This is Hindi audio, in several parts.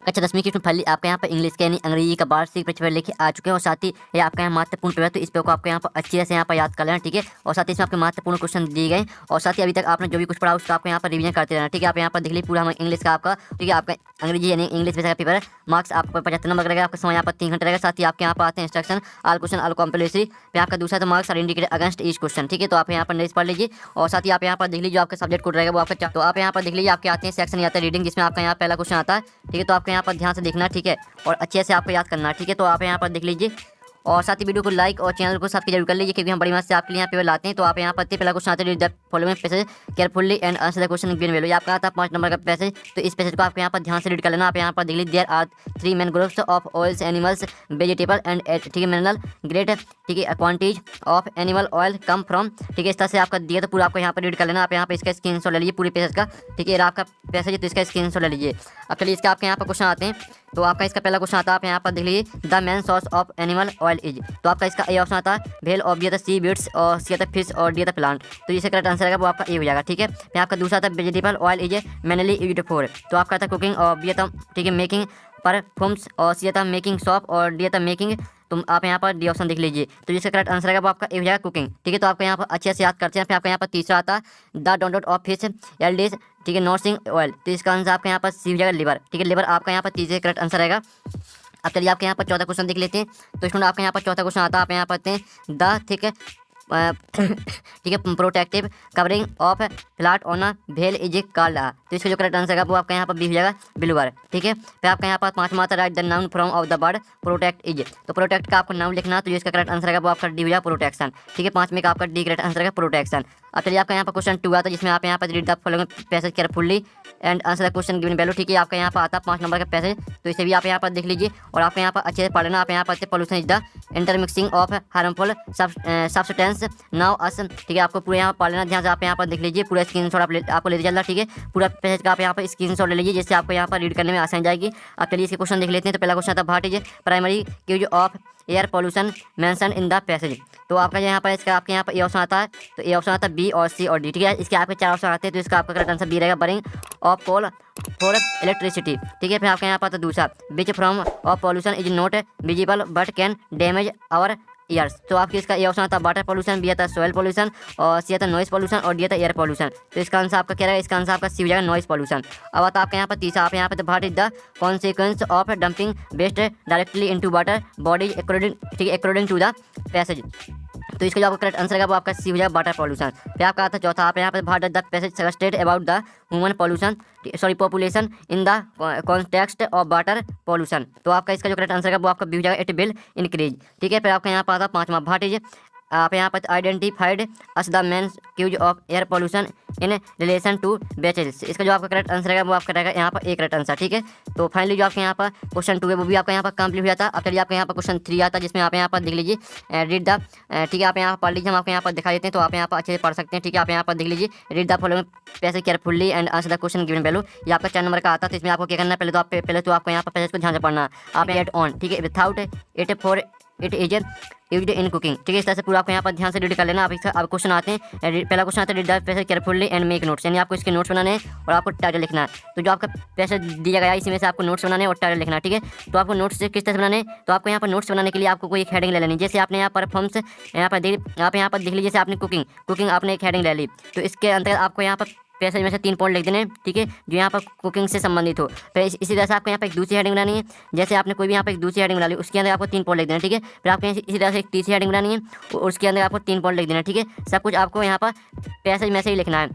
कक्षा 10वीं की फली आपके यहाँ पर इंग्लिश के यानी अंग्रेजी का वार्षिक पेपर लेके आ चुके हैं और साथ ही ये आपका यहाँ महत्वपूर्ण पेपर, तो इस पेपर को आपको यहाँ पर अच्छे से यहाँ पर याद कर लेना, ठीक है। और साथ ही इसमें आपके महत्वपूर्ण क्वेश्चन दिए गए और साथ ही अभी तक आपने जो भी कुछ पढ़ा उसका आपको यहाँ पर रिवीजन करते रहना, ठीक है। आप यहाँ पर देख लीजिए पूरा हमारा इंग्लिश का आपका, ठीक है, आपका अंग्रेजी यानी इंग्लिश विषय का पेपर है। मार्क्स आपको 75 नंबर रहेगा, आपका समय यहाँ पर 3 घंटे रहेगा। साथ ही आपके यहाँ पर आते हैं instruction all question all compulsory, फिर आपका दूसरा तो marks are indicated against each question, ठीक है। तो आप यहाँ पर नोट्स पढ़ लीजिए और साथ ही आप यहाँ पर देख लीजिए आपका सब्जेक्ट कोड रहेगा वो आपका, तो आप यहाँ पर देख लीजिए आपके आते हैं सेक्शन आता है रीडिंग, जिसमें आपका यहाँ पहला क्वेश्चन आता है, ठीक है। तो आपको यहाँ पर ध्यान से देखना, ठीक है, और अच्छे से आपको याद करना, ठीक है। तो आप यहाँ पर देख लीजिए और साथ ही वीडियो को लाइक और चैनल को सब्सक्राइब जरूर कर लीजिए, क्योंकि हम बड़ी मस्त से आपके लिए यहाँ पेपर लाते हैं। तो आप यहाँ पर पहला क्वेश्चन आते हैं following passage carefully and answer the question given value. आपका आता है 5 नंबर का पैसेज, तो इस पैसेज को आपको यहाँ पर ध्यान से रीड कर लेना। आप यहाँ पर देख लीजिए there are 3 main groups of oils animals vegetable and, ठीक है, मिनरल ग्रेट, ठीक है, quantities of animal oil come from, ठीक है। इस तरह से आपका दिया तो पूरा आपको यहाँ पर रीड कर लेना। आप यहाँ पर इसका स्क्रीनशॉट ले लीजिए पूरे पैसेज का, ठीक है। आपका पैसेज है तो इसका स्क्रीनशॉट ले लीजिए। अब चलिए इसका आपके यहाँ पर क्वेश्चन आते हैं। तो आपका इसका पहला क्वेश्चन आता है, आप यहाँ पर देख लीजिए the main source of animal oil is, तो आपका इसका ए ऑप्शन आता है वेल ऑफ, बी आता सी बीड्स और सी आता फिश और डी आता प्लांट, तो इसका करेक्ट आंसर रहेगा वो आपका ए हो जाएगा, ठीक है। फिर आपका दूसरा आता है vegetable oil is mainly used for, तो आपका आता कुकिंग और बी आता, ठीक है, मेकिंग परफ्यूम्स और सी आता मेकिंग सॉप और डी आता मेकिंग, तो आप यहाँ पर डी ऑप्शन देख लीजिए। तो जिसका करेक्ट आंसर रहेगा वो आपका ए हो जाएगा कुकिंग, ठीक है। तो आपको यहाँ पर अच्छे से याद करते हैं। फिर आपका यहाँ पर तीसरा आता है the don't of fish Aldous, ठीक है, नॉर्सिंग ऑयल, तो इसका आंसर आपका यहाँ पर सी हो जाएगा लिवर, ठीक है। लिवर आपका यहाँ पर तीसरे करेक्ट आंसर रहेगा। अब चलिए आपके यहाँ पर चौथा क्वेश्चन देख लेते हैं। तो स्टूडेंट आपके यहाँ पर चौथा क्वेश्चन आता है, आप यहाँ पर हैं द थिक, ठीक है, protective covering of flat on भेल इज कॉल्ड, तो इसका जो करेक्ट आंसर है वो आपका यहाँ पर बी हो जाएगा बिलवर, ठीक है। फिर आपका यहाँ पर पांचवा आता है right the noun from of the word protect is, तो प्रोटेक्ट का आपको नाउन लिखना, तो इसका करेक्ट आंसर है वो आपका डी हो जाएगा प्रोटेक्शन, ठीक है। पांचवें का आपका डी करेक्ट आंसर है प्रोटेक्शन। अब चलिए आपका यहाँ पर क्वेश्चन 2 आता है, जिसमें आप यहाँ पर read the following passage carefully and answer the question given value, ठीक है। आपका यहाँ पर आता है 5 नंबर का पैसेज, तो इसे भी आप यहाँ पर देख लीजिए और आपको यहाँ पर अच्छे से पढ़ लेना। आप यहाँ पर pollution is the intermixing of harmful substance now us, ठीक है। आपको पूरा यहाँ पर पढ़ लेना ध्यान से। आप यहाँ पर देख लीजिए पूरा स्क्रीनशॉट आपको लेते चलना, ठीक है। पूरा पैसेज का आप यहाँ पर स्क्रीनशॉट ले लीजिए, जिससे आपको यहाँ पर रीड करने में आसान जाएगी। अब चलिए इसके क्वेश्चन देख लेते हैं। तो पहला क्वेश्चन आता है what is primary cause of air pollution mention in the passage, तो आपका यहाँ पर इसका आपके यहाँ पर ए ऑप्शन आता है, तो ए ऑप्शन आता है बी और सी और डी, ठीक है। इसके आपके 4 ऑप्शन आते हैं, तो इसका आपका करेक्ट आंसर बी रहेगा burning of coal for electricity, ठीक है। फिर आपका यहाँ पर आता है दूसरा which from of pollution is not visible but can damage our ears, तो आपकी इसका ए ऑप्शन आता है वाटर पोल्यूशन, बी आता है सॉइल पोल्यूशन और सी आता है नॉइस पोल्यूशन और डी आता है एयर पोल्यूशन, तो इसका आंसर आपका क्या रहेगा, इसका आंसर आपका सी हो जाएगा नॉइस पोल्यूशन। अब आता है आपका यहाँ पर तीसरा, आप यहाँ पर what is the consequence of dumping waste directly into water body according, ठीक है, अकॉर्डिंग टू द पैसेज, तो इसका जो आपका करेक्ट आंसर है वो आपका सी हो जाएगा वाटर पोल्यूशन। फिर आपका आता है चौथा, आप यहाँ पर what the passage suggested about the human pollution, sorry population in the context of water pollution, तो आपका इसका जो करेक्ट आंसर है वो आपका बी हो जाएगा इट विल इंक्रीज, ठीक है। फिर आपका यहाँ पर आता है पाँचवा व्हाट इज, आप यहाँ पर identified as the main cause of air pollution in relation to beaches, इसका जो आपका करेक्ट आंसर है वो आपका रहेगा यहाँ पर एक करेक्ट आंसर, ठीक है। तो फाइनली जो आपके यहाँ पर क्वेश्चन 2 है वो भी आपका यहाँ पर कंप्लीट हो जाता है। अब चलिए आपके यहाँ पर क्वेश्चन 3 आता है, जिसमें आप यहाँ पर देख लीजिए रीड द, ठीक है, आप यहाँ पर पढ़ लीजिए, हम आपको यहाँ पर दिखा देते हैं, तो आप यहाँ पर अच्छे से पढ़ सकते हैं, ठीक है। आप यहाँ पर देख लीजिए read the following passage carefully and answer the question given value, ये आपका 4 नंबर का आता है। तो इसमें आपको क्या करना है, पहले तो आपको यहाँ पर पैसेज को ध्यान से पढ़ना, आप एड ऑन, ठीक है, without it for it is used in cooking, ठीक है। इस तरह से पूरा आपको यहाँ पर ध्यान से रीड कर लेना। अब क्वेश्चन आते हैं, पहला क्वेश्चन आता है read the passage carefully and make notes, यानी आपको इसके नोट्स बनाने हैं और आपको टाइटल लिखना है। तो जो आपका पैसेज दिया गया है इसी में से आपको नोट्स बनाने और टाइटल लिखना है, ठीक है। तो आपको नोट्स किस तरह से बनाने, तो आपको यहाँ पर नोट्स बनाने के लिए आपको कोई एक हेडिंग ले लेनी, जैसे आपने यहाँ पर फॉर्म्स यहाँ पर आप यहाँ पर देख लीजिए, जैसे आपने कुकिंग आपने एक हेडिंग ले ली, तो इसके अंतर्गत आपको यहाँ पर पैसेज में से 3 पॉइंट लिख देने, ठीक है, जो यहाँ पर कुकिंग से संबंधित हो। फिर इसी तरह से आपको यहाँ पर एक दूसरी हेडिंग बनानी है, जैसे आपने कोई भी यहाँ पर एक दूसरी हेडिंग बना ली, उसके अंदर आपको 3 पॉइंट लिख देना, ठीक है। फिर आपको इसी तरह से एक तीसरी हेडिंग बनानी है और उसके अंदर आपको 3 पॉइंट लिख देना, ठीक है। सब कुछ आपको यहाँ पर पैसेज में से ही लिखना है।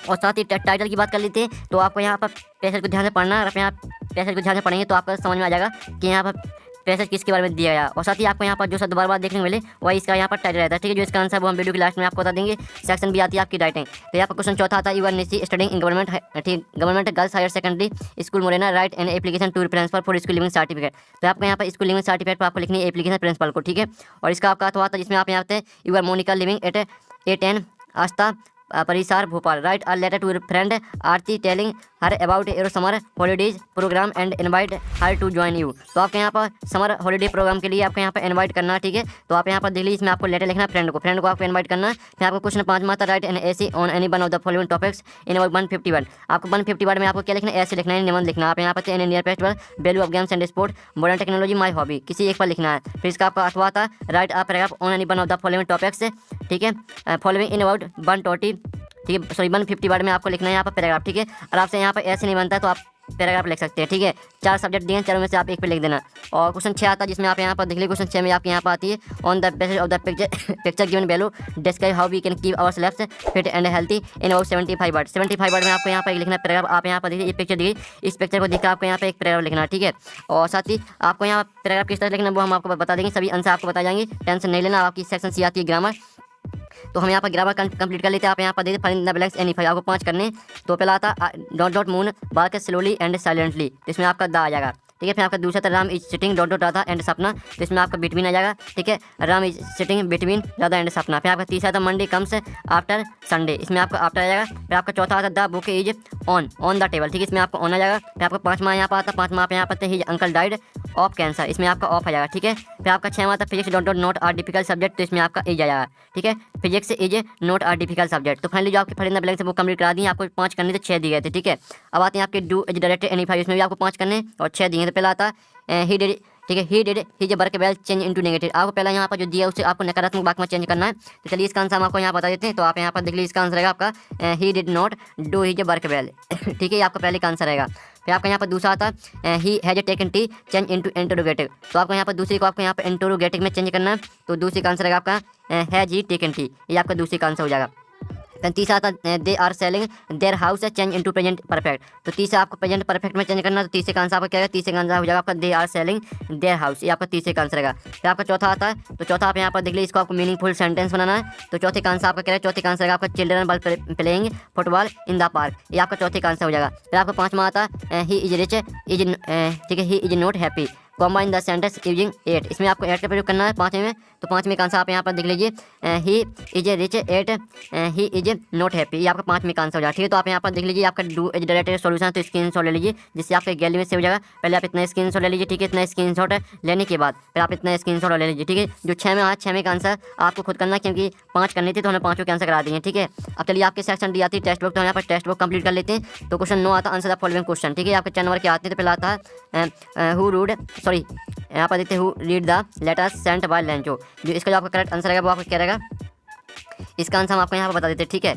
और साथ ही टाइटल की बात कर लेते हैं, तो आपको यहाँ पर पैसेज को ध्यान से पढ़ना, और आप यहाँ पैसेज को ध्यान से पढ़ेंगे तो आपको समझ में आ जाएगा कि यहाँ पर पैसेज किसके बारे में दिया गया। और साथ ही आपको यहाँ पर जो शब्द बार देखने को मिले वही इसका यहाँ पर टाइटल रहता है, ठीक है। जो इसका आंसर वो हम वीडियो की लास्ट में आपको बता देंगे। सेक्शन भी आती है आपकी राइटिंग। तो यहाँ पर क्वेश्चन चौथा आता है, you are Nishi studying in government, ठीक, government girls higher secondary school Morena, write an application to principal for school leaving certificate. तो आपको यहाँ पर स्कूल लिविंग सर्टिफिकेट पर आपको लिखनी है एप्लीकेशन प्रिंसिपल को, ठीक है। और इसका आपका आता है जिसमें आप यहाँ पे you are Monika living at 810 Aastha Parisar Bhopal. Write a letter to your friend Aarti telling her about your summer holidays programme and invite her to join you. तो आपके यहाँ पर समर हॉलीडे प्रोग्राम के लिए आपको यहाँ पर इनवाइट करना है, ठीक है। तो आप यहाँ पर देख लीजिए, इसमें आपको लेटर लिखना है फ्रेंड को आपको इनवाइट करना है। फिर आपको क्वेश्चन 5 में आता है right an essay on any one of the following topics in 150 word. आपको 150 वर्ड में आपको क्या लिखना है, ऐसे लिखना है, निबंध लिखना है। आप यहाँ पर in India festival value of games and sport modern technology my hobby, किसी एक पर लिखना है। फिर इसका आपका 8वां आता है right a paragraph on any one of the following topics, ठीक है, फॉलोइंग इन अबाउट 120, ठीक है, सॉरी 150 वर्ड में आपको लिखना है यहाँ पर पैराग्राफ, ठीक है। और आपसे यहाँ पर ऐसे नहीं बनता है तो आप पैराग्राफ लिख सकते हैं, ठीक है। 4 सब्जेक्ट दिए हैं, 4 में से आप एक पे लिख देना। और क्वेश्चन 6 आता है जिसमें आप यहाँ पर देख लीजिए, क्वेश्चन 6 में आपके यहाँ पर आती है on the basis of the picture given value describe how we can keep our selfs fit and healthy in about 75 word. 75 word में आपको यहाँ पर लिखना है पैराग्राफ। आप यहाँ पर देखिए, ये पिक्चर दी, इस पिक्चर को देखकर आपको यहाँ पे एक पैराग्राफ लिखना है, ठीक है। और साथ ही आपको यहाँ पैराग्राफ किस तरह लिखना है वो हम आपको बता देंगे, सभी आंसर आपको बता जाएंगे, टेंशन नहीं लेना। आपकी सेक्शन सी आती है ग्रामर, तो हम यहाँ पर ग्रामर कंप्लीट कर लेते हैं। आप यहाँ पर देखिए fill in the blanks any 5 आपको 5 करने। तो पहला आता डॉट डॉट मून बाल के स्लोली एंड साइलेंटली, तो इसमें आपका दा आ जाएगा, ठीक है। फिर आपका दूसरा था Ram is sitting dot dot Radha and सपना, तो इसमें आपका बिटवीन आ जाएगा, ठीक है, Ram is sitting between Radha and सपना। फिर आपका तीसरा था मंडे कम्स आफ्टर संडे, इसमें आपका आफ्टर आ जाएगा। फिर आपका चौथा आता the book is on the table, ठीक है, इसमें आपको ऑन आ जाएगा। फिर आपका 5वां यहाँ पर आता, 5वां आप यहाँ पर his uncle died of cancer, इसमें आपका ऑफ आ जाएगा, ठीक है। फिर आपका 6वां आता physics dot dot not are difficult subject, तो इसमें आपका एज आ जाएगा, ठीक है, physics is not are difficult subject. तो फाइनली जो आपके फिल इन द ब्लैंक्स वो कंप्लीट करा दी, आपको 5 करने थे, 6 दिए गए थे, ठीक है। अब आते हैं आपके डू इज डायरेक्टेड एनी 5, इसमें भी आपको 5 करने और 6 दिए। तो पहला आता ही डिड, ठीक है, he did his work well change into negative. आपको पहला यहाँ पर जो दिया उसे आपको नकारात्मक वाक्य में चेंज करना है। तो चलिए इसका आंसर हम आपको यहाँ बता देते हैं। तो आप यहाँ पर देख लीजिए, इसका आंसर रहेगा आपका he did not do his work well, ठीक है, ये आपका पहले का आंसर रहेगा। फिर आपका यहाँ पर दूसरा आता है he has taken T change into interrogative, तो आपको यहाँ पर दूसरी को आपको यहाँ पर इंटरोगेटिव में चेंज करना है। तो दूसरी का आंसर रहेगा आपका हैज ही टेकन टी, ये आपका दूसरी का आंसर हो जाएगा। फिर तीसरा आता they are selling their house change into present perfect, तो तीसरा आपको प्रेजेंट परफेक्ट में चेंज करना है। तो तीसरे का आंसर आपका क्या है, तीसरे का आंसर हो जाएगा आपका they are selling their house, ये आपका तीसरे का आंसर रहेगा। फिर आपका चौथा आता है, तो चौथा आप यहाँ पर देख लीजिए, इसको आपको मीनिंगफुल सेंटेंस बनाना है। तो चौथे का आंसर आपका क्या है, चौथे का आंसर रहेगा आपका children ball playing football in the park, ये आपका चौथे का आंसर हो जाएगा। फिर आपका 5वां आता है ही इज रिच इज, ठीक है, he is not happy combine the sentence using 8, इसमें आपको 8 का प्रयोग करना है 5वें में। तो 5वें का आंसर आप यहाँ पर देख लीजिए he is rich 8 he is not happy, ये आपका 5वें का आंसर हो जाएगा, ठीक है। तो आप यहाँ पर देख लीजिए आपका डू इज डायरेक्टेड सॉल्यूशन, तो स्क्रीनशॉट ले लीजिए जिससे आपके गैलरी में सेव हो जाएगा। पहले आप इतना स्क्रीनशॉट ले लीजिए, ठीक है, इतना स्क्रीनशॉट लेने के बाद फिर आप इतना स्क्रीनशॉट ले लीजिए, ठीक है। जो 6 में 6वें का आंसर आपको खुद करना है, क्योंकि 5 करनी थी तो हमने 5 के आंसर करा दिए, ठीक है। अब चलिए आपके सेक्शन डी आती है टेक्स्ट बुक, तो यहाँ पर टेक्स्ट बुक कंप्लीट कर लेते हैं। तो क्वेश्चन 9 आता आंसर द फॉलोइंग क्वेश्चन, ठीक है, आपके 4 नंबर के आते हैं। तो पहला आता है हु रूड, सॉरी यहाँ पर देखते हैं who read the letter sent by Lencho, जो इसका जो आपका करेक्ट आंसर रहेगा वो आपका क्या रहेगा, इसका आंसर हम आपको यहाँ पर बता देते हैं, ठीक है।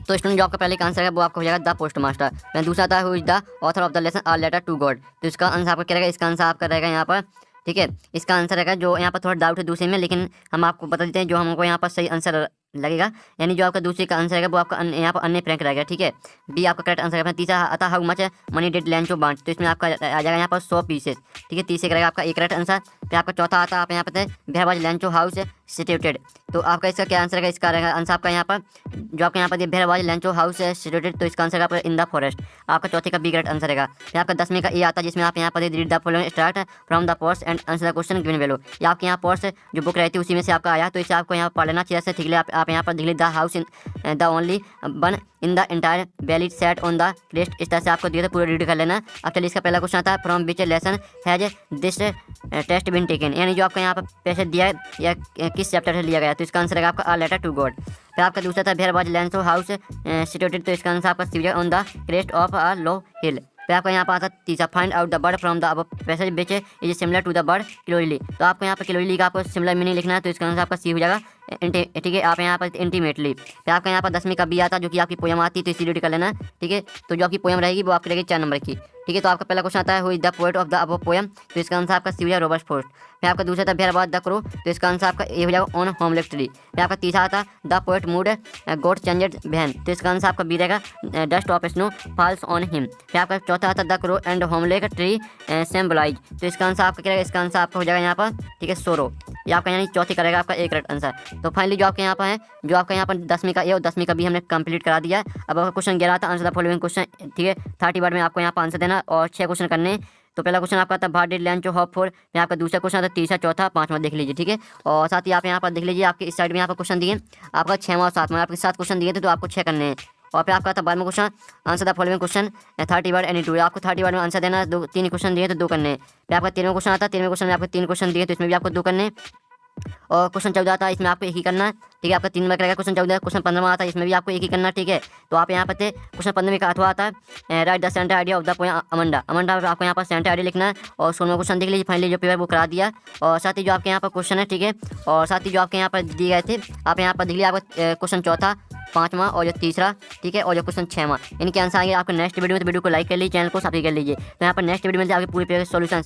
तो स्टूडेंट जो आपका पहले का आंसर है वो आपका हो जाएगा द पोस्ट मास्टर। मैं दूसरा था who is the author of the lesson or letter to God, तो इसका आंसर आपका क्या रहेगा, इसका आंसर आपका रहेगा यहाँ पर, ठीक है, इसका आंसर रहेगा, जो यहाँ पर थोड़ा डाउट है दूसरे में, लेकिन हम आपको बता देते हैं जो हमको यहाँ पर सही आंसर लगेगा, यानी जो आपका दूसरे का आंसर रहेगा वो आपका यहाँ पर अन्य प्रैंक रहेगा, ठीक है, बी आपका करेक्ट आंसर है। तीसरा आता how much money did लैंचो want, तो इसमें आपका आ जाएगा यहाँ पर 100 पीसेस, ठीक है, तीसरे का रहेगा आपका एक करेक्ट आंसर। फिर आपका चौथा आता आप यहाँ पर where was Lencho house situated, तो आपका इसका क्या आंसर रहेगा, इसका रहेगा आंसर आपका यहाँ पर जो आपका यहाँ पर where was Lencho house situated, तो इसका आंसर आपका इन द फॉरेस्ट, आपका चौथे का बी करेक्ट आंसर रहेगा। फिर आपका 10वें का ए आता है जिसमें आप यहाँ पर read the following start from the pores and answer the question given value, ये आपके यहाँ पोर्स जो बुक रहती है उसी में से आपका आया, तो इसे आपको यहाँ पढ़ लेना चाहिए, ठीक है। आप यहाँ पर देख लीजिए the house in the only one in the entire valley set on the crest, इस तरह से आपको दिया था, पूरा रीड कर लेना। अब चलिए इसका पहला क्वेश्चन आता है from which lesson has this test been taken, यानी जो आपका यहाँ पर पैसे दिया है या किस चैप्टर से लिया गया, तो इसका आंसर रहेगा आपका आ लेटर टू गॉड। फिर आपका दूसरा था where was Lencho house situated, तो इसका आंसर आपका situated on the crest of a low hill. फिर आपका यहाँ पर आता तीसरा find out the bird from the above passage which is similar to the bird closely, तो आपको यहाँ पर क्लोजली का आपको सिमिलर मीनिंग लिखना है, तो इसका आंसर आपका सी हो जाएगा, ठीक है, आप यहाँ पर इंटीमेटली। फिर आपका यहाँ पर 10वीं का बी आता जो कि आपकी पोयम आती है, तो इसी रीड कर लेना, ठीक है। तो जो आपकी पोयम रहेगी वो आपकी रहेगी 4 नंबर की, ठीक है। तो आपका पहला क्वेश्चन आता है who is the poet of the above poem, तो इसका आंसर आपका सी हो जाएगा रॉबर्ट फ्रॉस्ट। फिर आपका दूसरा था वेयर वाज द क्रो, तो इसका आंसर आपका ए हो जाएगा ऑन होमलेस ट्री। फिर आपका तीसरा आता the poet mood got changed when, तो इसका आंसर आपका बी रहेगा dust of snow falls on him. फिर आपका चौथा आता the crow and homeless tree symbolize, तो इसका आंसर आपका क्या रहेगा, इसका आंसर आपका हो जाएगा यहाँ पर, ठीक है, सोरो, ये आपका यानी चौथी करेगा आपका एक करेक्ट आंसर। तो फाइनली जो आपके यहाँ पर है, जो आपका यहाँ पर 10वीं का ए और 10वीं का बी हमने कंप्लीट करा दिया है। अब आपका क्वेश्चन 11 था आंसर द फॉलोइंग क्वेश्चन, ठीक है, 30 वर्ड में आपको यहाँ पर आंसर देना और 6 क्वेश्चन करने। तो पहला क्वेश्चन आपका था व्हाट डिड लैंचो हॉप फॉर, फिर आपका दूसरा क्वेश्चन आता तीसरा चौथा पाँचवा देख लीजिए, ठीक है। और साथ ही आप यहाँ पर देख लीजिए आपके इस साइड में यहाँ पर क्वेश्चन दिए आपका 6वां और 7वां, आपके 7 क्वेश्चन दिए थे तो आपको 6 करने हैं। और फिर आपका था 12वां question answer the following question 30 word any two, आपको 30 वर्ड में आंसर देना है, 3 क्वेश्चन दिए तो 2 करने हैं। फिर आपका 13वां क्वेश्चन आता है, 13वें क्वेश्चन में आपको 3 क्वेश्चन दिए तो इसमें भी आपको 2 करने हैं। और क्वेश्चन 14 आता है, इसमें आपको एक ही करना है, ठीक है। आपका 3 मार्क रहेगा क्वेश्चन 14। क्वेश्चन 15वां आता है, इसमें भी आपको एक ही करना है, ठीक है। तो आप यहाँ पर थे क्वेश्चन 15 का अथवा आता है right the centre idea of the poem Amanda, Amanda आपको यहाँ पर सेंटर आइडिया लिखना है। और 16वां क्वेश्चन देख लीजिए, फाइनली जो पेपर वो करा दिया। और साथ ही जो आपके यहाँ पर क्वेश्चन है, ठीक है, और साथ ही जो आपके यहाँ पर दिए गए थे आप यहाँ पर देख लीजिए आपका क्वेश्चन चौथा, पाँचवां और जो तीसरा, ठीक है, और जो क्वेश्चन 6वां, इनके आंसर आएंगे आपके नेक्स्ट वीडियो में। तो वीडियो को लाइक कर लीजिए, चैनल को सब्सक्राइब कर लीजिए। तो यहाँ पर नेक्स्ट वीडियो में आपके पूरे पेपर सॉल्यूशन